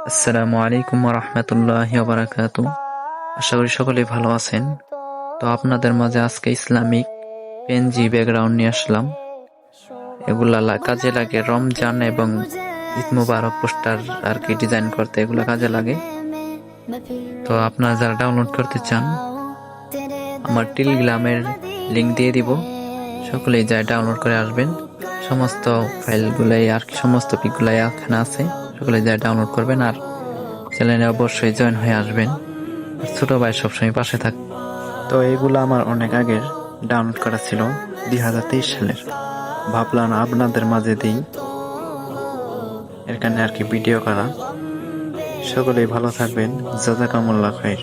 আসসালামু আলাইকুম ওয়া রাহমাতুল্লাহি ওয়া বারাকাতুহু। আশা করি সকলেই ভালো আছেন। তো আপনাদের মাঝে আজকে ইসলামিক পেনজি ব্যাকগ্রাউন্ড নিয়ে আসলাম। এগুলা কাজে লাগে রমজান এবং ঈদ মুবারক পোস্টার আর কি ডিজাইন করতে, এগুলা কাজে লাগে। তো আপনারা যারা ডাউনলোড করতে চান, আমার টেলিগ্রামের লিংক দিয়ে দিব, সকলেই যায় ডাউনলোড করে আসবেন। সমস্ত ফাইলগুলাই আর কি সমস্ত পিকগুলাই এখানে আছে, সকলে যায় ডাউনলোড করবেন আর চ্যানেলে অবশ্যই জয়েন হয়ে আসবেন। আর ছোট ভাই সবসময় পাশে থাক। তো এগুলো আমার অনেক আগের ডাউনলোড করা ছিল, 2023 সালের। ভাবলাম আপনাদের মাঝে দিই, এখানে আর কি ভিডিও করা। সকলেই ভালো থাকবেন। জাযাকামুল্লাহ খাইর।